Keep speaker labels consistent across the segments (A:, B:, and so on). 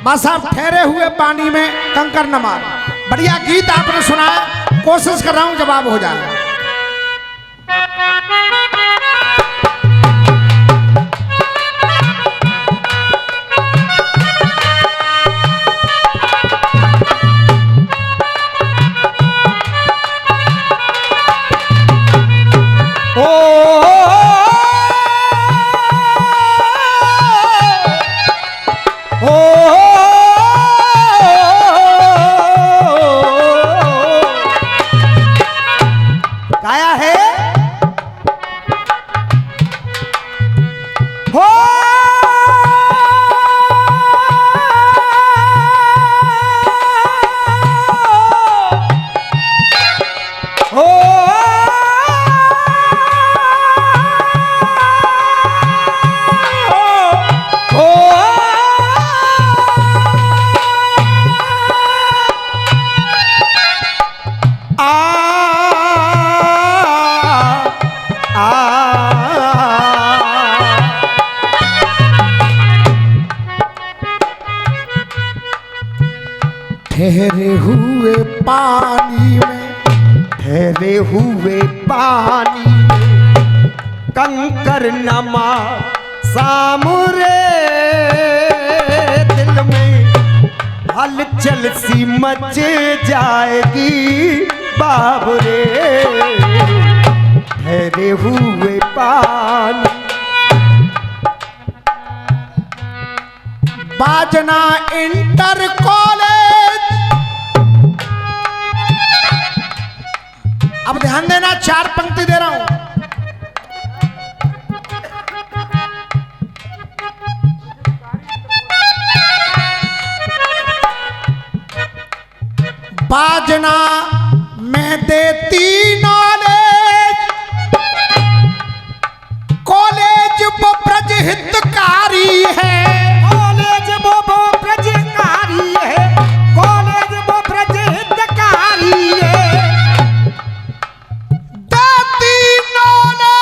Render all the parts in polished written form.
A: बस आप ठहरे हुए पानी में कंकर न मार। बढ़िया गीत आपने सुनाया, कोशिश कर रहा हूं जवाब हो जाए। ठहरे हुए पानी में,
B: ठहरे हुए पानी में कंकर नमा सामुरे दिल में हलचल सी मच जाएगी बाबरे। ठहरे हुए पानी
A: बाजना इंटर कॉलेज। अब ध्यान देना, 4 पंक्ति दे रहा हूं। बाजना में देती नॉलेज, कॉलेज वो ब्रज हितकारी है।
B: कॉलेज वो ब्रजकारी है, कॉलेज वो ब्रज हितकारी है।
A: देती नॉलेज,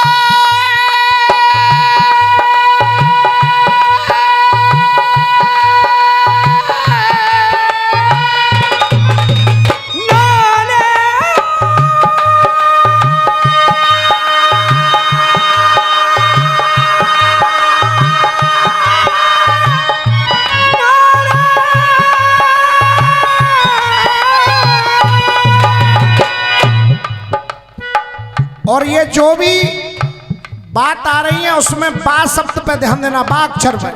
A: और ये जो भी बात आ रही है उसमें बा शब्द पे ध्यान देना, बा अक्षर पर।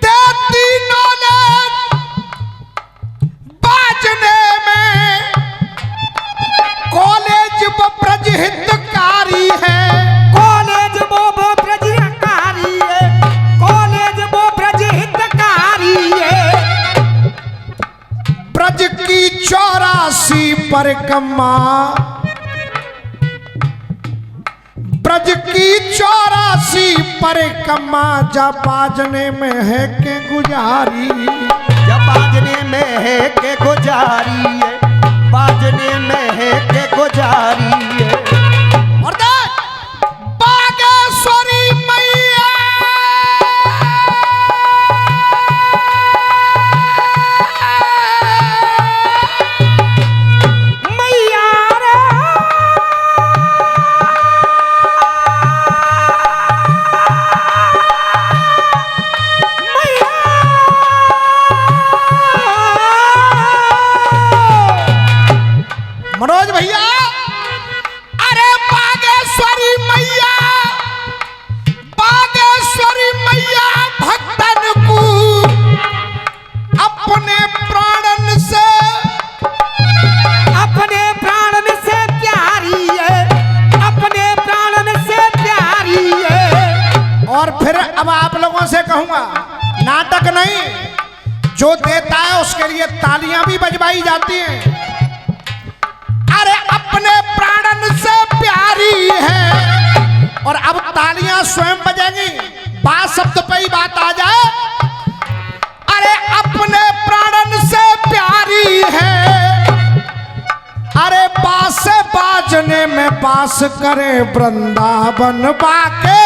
A: देती नॉलेज बाजने में, कॉलेज वो ब्रज हितकारी है।
B: कॉलेज वो ब्रजकारी है, कॉलेज वो ब्रज हितकारी है।
A: ब्रज की 84 परिक्रमा, ब्रज की 84 परिक्रमा जब बाजने में है के गुजारी।
B: जब बाजने में है के गुजारी है, बाजने में है के गुजारी है।
A: और देख बागेश्वरी मैया,
B: मैया रे मैया,
A: मनोज भैया, अरे बागेश्वरी मैया, बागेश्वरी मैया भक्तन को अपने प्राणन से,
B: अपने प्राणन से प्यारी है, अपने प्राणन से प्यारी है।
A: और फिर अब आप लोगों से कहूंगा, नाटक नहीं, जो देता है उसके लिए तालियां भी बजवाई जाती हैं। अरे अपने प्राणन से प्यारी है, और अब तालियां स्वयं बजेंगी, बात शब्द पे ही बात आ जाए। अरे अपने प्राणन से प्यारी है, अरे बास बाजने में बास करे वृंदावन बाके।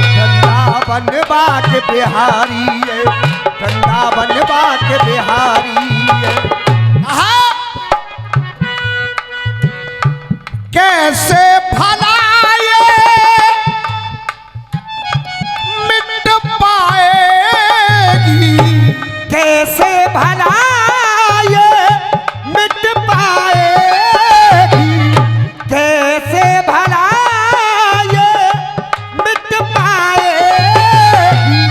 B: वृंदावन वृंदावन के बिहारी है, वृंदावन के बिहारी है।
A: कैसे भला ये मिट पाएगी,
B: कैसे भला ये मिट पाएगी, कैसे भला ये मिट पाएगी।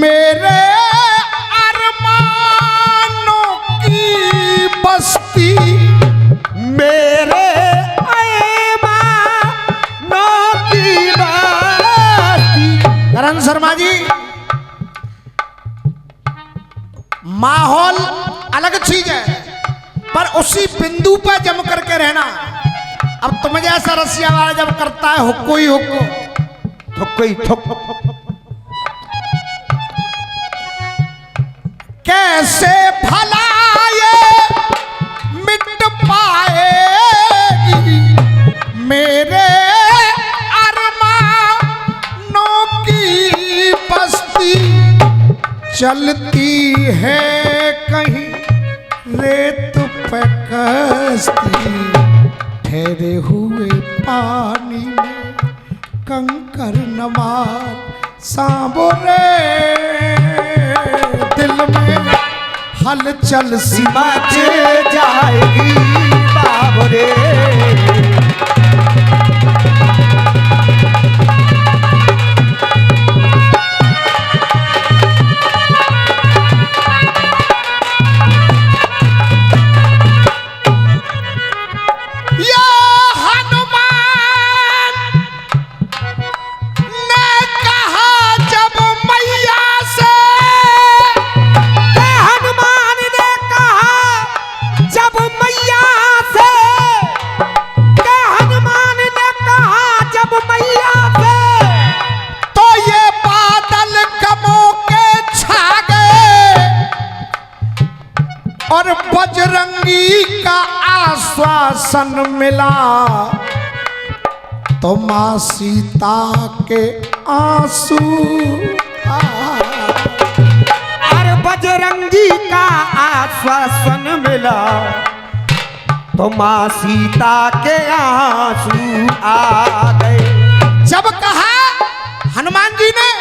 A: मेरे अरमानों की बस्ती,
B: मेरे अरमानों की बस्ती।
A: करण शर्मा जी, माहौल अलग चीज है, पर उसी बिंदु पर जम करके रहना। अब तुम जैसा रसिया वाला जब करता है हुक्को ही हुक्को,
B: ठुक ही ठुक।
A: कैसे भला ये मिट पाएगी, मेरे अरमानों की बस्ती। चलती है कहीं रेत पे कश्ती, ठहरे हुए पानी में कंकर नवार सांबोरे। दिल में हलचल सी
B: मच जाएगी बाबरे।
A: और बजरंगी का आश्वासन मिला, तो मां सीता के आंसू।
B: और बजरंगी का आश्वासन मिला, तो मां सीता के आंसू आ गए।
A: जब कहा हनुमान जी ने,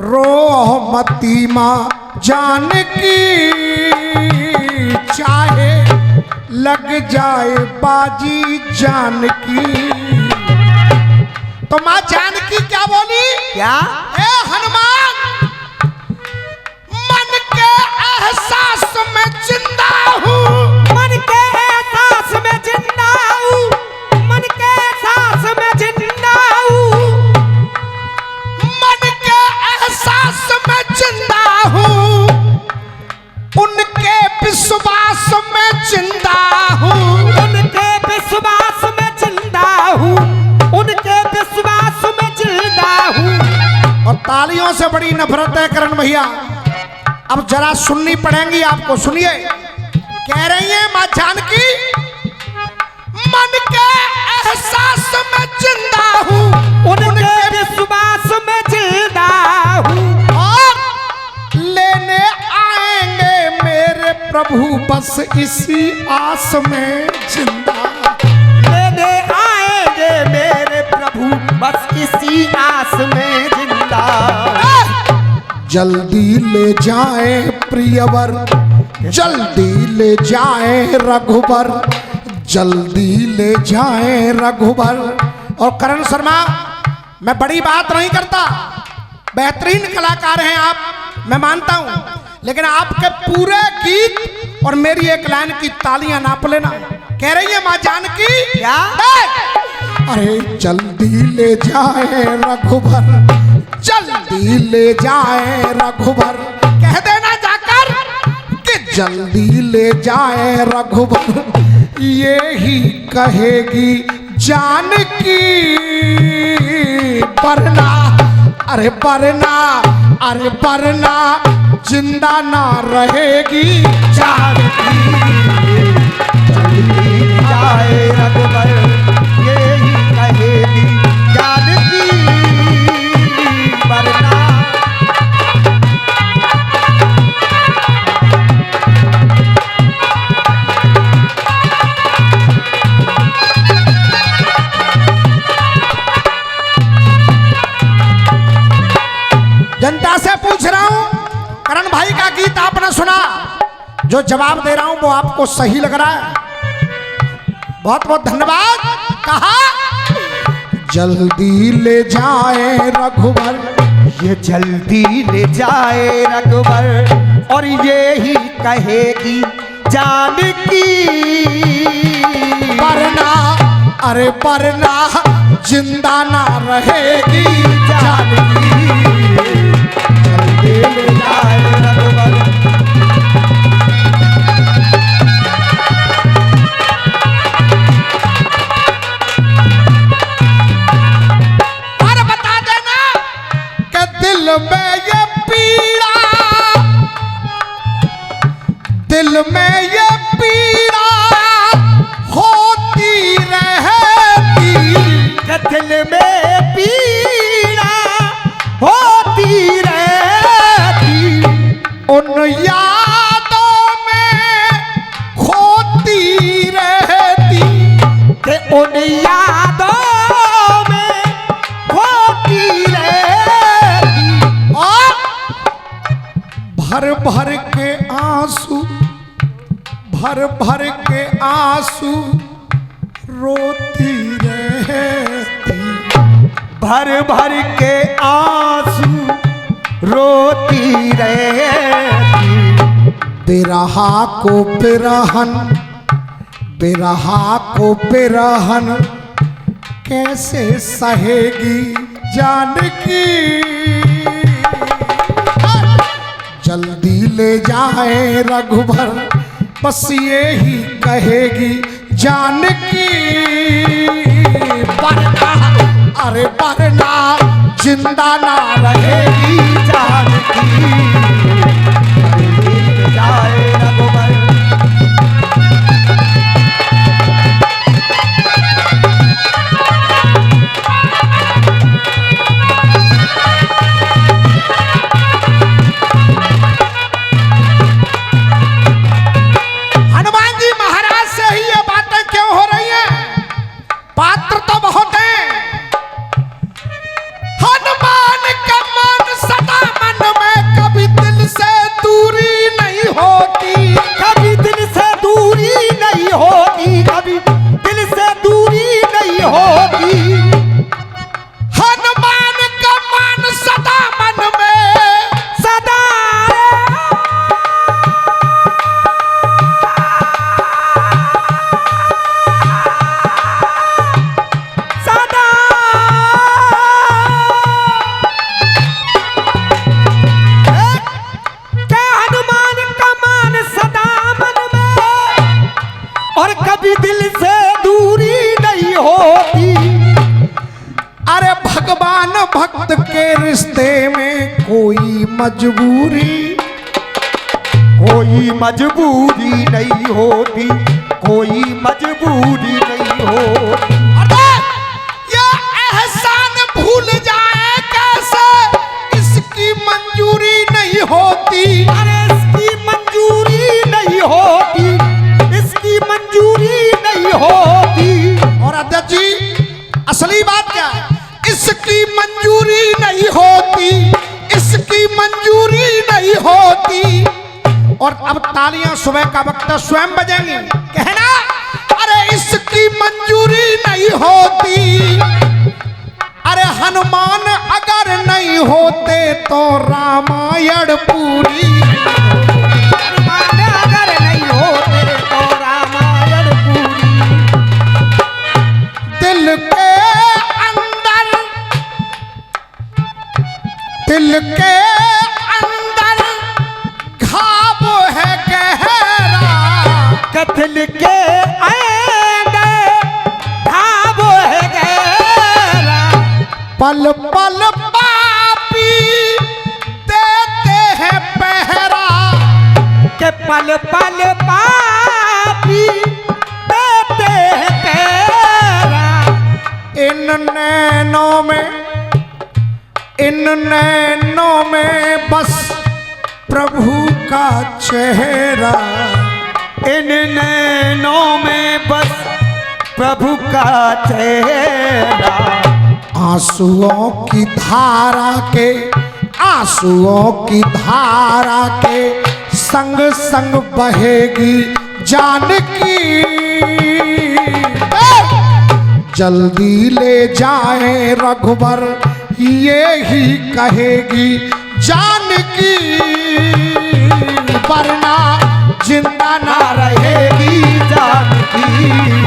A: रो मती मां जानकी, चाहे लग जाए बाजी जानकी। तो मां जानकी क्या बोली?
B: क्या?
A: ए हनुमान, मन के एहसास में जिंदा हूँ,
B: मन के एहसास में जिंदा हूँ, मन के एहसास में जिंदा हूँ,
A: मन के एहसास में जिंदा हूँ, उनके विश्वास में जिंदा हूँ,
B: उनके विश्वास में जिंदा हूँ, उनके विश्वास में जिंदा हूँ।
A: और तालियों से बड़ी नफरत है करण भैया। अब जरा सुननी पड़ेंगी आपको, सुनिए। कह रही है मां जानकी, मन के एहसास में जिंदा हूँ,
B: उनके विश्वास में जिंदा हूँ।
A: और लेने आएंगे मेरे प्रभु बस इसी आस में जिंदा।
B: लेने आएंगे मेरे प्रभु बस इसी आस में जिंदा।
A: जल्दी ले जाए प्रियवर, जल्दी ले जाए रघुबर, जल्दी ले जाए रघुबर। और करण शर्मा, मैं बड़ी बात नहीं करता, बेहतरीन कलाकार हैं आप, मैं मानता हूं, लेकिन आपके पूरे गीत और मेरी एक लाइन की तालियां नाप लेना। कह रही है मां जानकी,
B: क्या?
A: अरे जल्दी ले जाए रघुबर, जल्दी ले जाए रघुबर। कह देना जाकर कि जल्दी ले जाए रघुबर, ये ही कहेगी जानकी। वरना, अरे वरना, अरे वरना जिंदा ना रहेगी जानकी।
B: जल्दी जाए रघुबर, यही कहेगी जानकी।
A: जनता से पूछ रहा हूं, करण भाई का गीत आपने सुना, जो जवाब दे रहा हूं वो आपको सही लग रहा है? बहुत बहुत धन्यवाद। कहा जल्दी ले जाए रघुवर,
B: ये जल्दी ले जाए रघुवर, और ये ही कहेगी जानकी,
A: वरना अरे वरना जिंदा ना रहेगी
B: जानकी। जल्दी ले जाए रघुवर,
A: और बता देना कि दिल में ये पीड़ा, दिल में ये पीड़ा होती रहती,
B: दिल में पीड़ा होती रहती,
A: उन यादों में खोती रहती,
B: कि उन यादों में खोती रहती,
A: और भर भर के आंसू, भर भर के आंसू रोती रहती,
B: भर भर के आंसू रोती रहती,
A: बिरहा को बिरहन, बिरहा को बिरहन कैसे सहेगी जानकी, जल्दी ले जाए रघुवर, बस ये ही कहेगी जानकी, वरना अरे वरना जिंदा ना रहेगी
B: जानकी। जल्दी ले जाए रघुवर,
A: हनुमान जी महाराज से ही ये बातें क्यों हो रही हैं? पात्र तो बहुत हैं। हनुमान का मन सदा मन में, कभी दिल से दूरी नहीं होती,
B: कभी दिल से दूरी नहीं होती, कभी दिल से दूरी नहीं होती,
A: हनुमान का मन सदा मन में,
B: सदा सदा क्या हनुमान का मान सदा मन में, और कभी दिल से दूरी नहीं होती,
A: अरे भगवान भक्त के रिश्ते में कोई मजबूरी,
B: कोई मजबूरी नहीं होती, कोई मजबूरी नहीं होती,
A: अर्थात ये एहसान भूल जाए कैसे, इसकी मंजूरी नहीं होती,
B: अरे इसकी मंजूरी नहीं होती, इसकी मंजूरी नहीं होती,
A: और अध्यक्ष जी असली बात क्या है? इसकी मंजूरी नहीं होती, इसकी मंजूरी नहीं होती, और अब तालियां सुबह का वक्त स्वयं बजेंगी, कहना अरे इसकी मंजूरी नहीं होती, अरे हनुमान अगर नहीं होते तो रामायण पूरी,
B: हनुमान अगर नहीं होते तो रामायण पूरी,
A: दिल के अंदर, दिल के अंदर घाव है गहरा,
B: कत्ल के आएंगे भाव है गहरा,
A: पल पल पापी देते हैं पहरा,
B: के पल पल पापी देते हैं पहरा,
A: इन नैनों में, इन नैनों में बस प्रभु का चेहरा,
B: इन नैनों में बस प्रभु का चेहरा,
A: आंसुओं की धारा के आंसुओं की धारा के संग संग बहेगी जानकी। जल्दी ले जाए रघुबर ये ही कहेगी जानकी, वरना जिंदा ना रहेगी जानकी।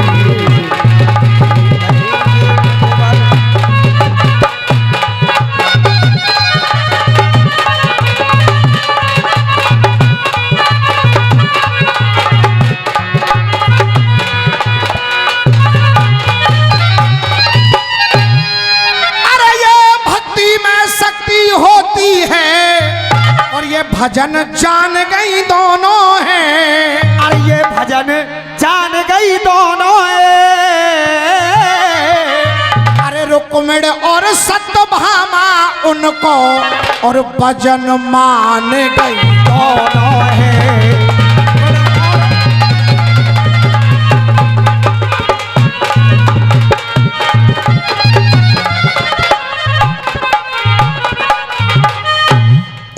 A: होती है और ये भजन जान गई दोनों हैं।
B: और ये भजन जान गई दोनों हैं।
A: अरे रुक्मिण और सत्यभामा उनको और भजन मान गई
B: दोनों हैं।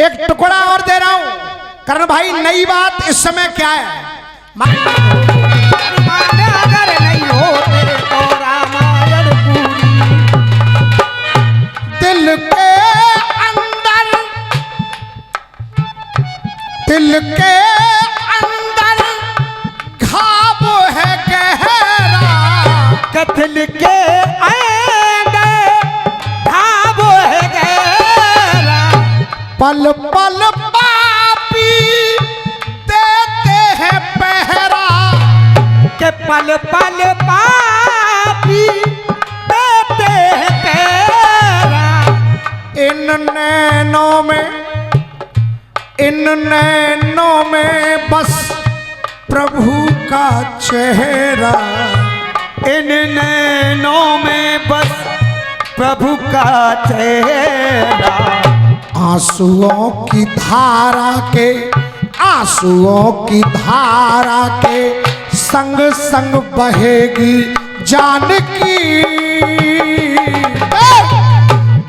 A: एक टुकड़ा और दे रहा हूं करण भाई। नई बात इस समय क्या है,
B: अगर नहीं होते तो रामायण पूरी।
A: दिल के अंदर घाव है गहरा।
B: दिल के अंदर घाव है गहरा।
A: पल पल पापी देते हैं पहरा।
B: के पल पल पापी देते हैं पहरा।
A: इन नैनों में बस प्रभु का चेहरा।
B: इन नैनों में बस प्रभु का चेहरा।
A: आंसुओं की धारा के संग संग बहेगी जानकी।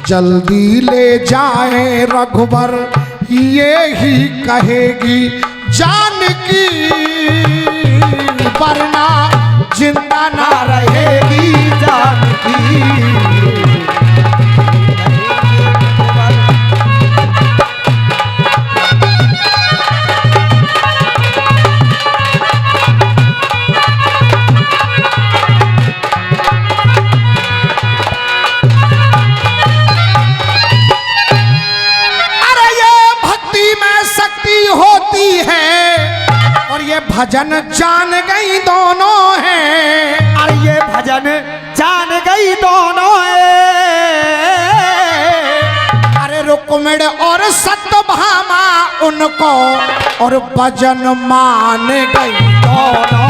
A: जल्दी ले जाए रघुबर ये ही कहेगी जानकी, वरना जिंदा ना रहेगी जानकी। होती है और ये भजन जान गई दोनों हैं।
B: और ये भजन जान गई दोनों हैं।
A: अरे रुक्मिण और सत्यभामा उनको और भजन मान गई दोनों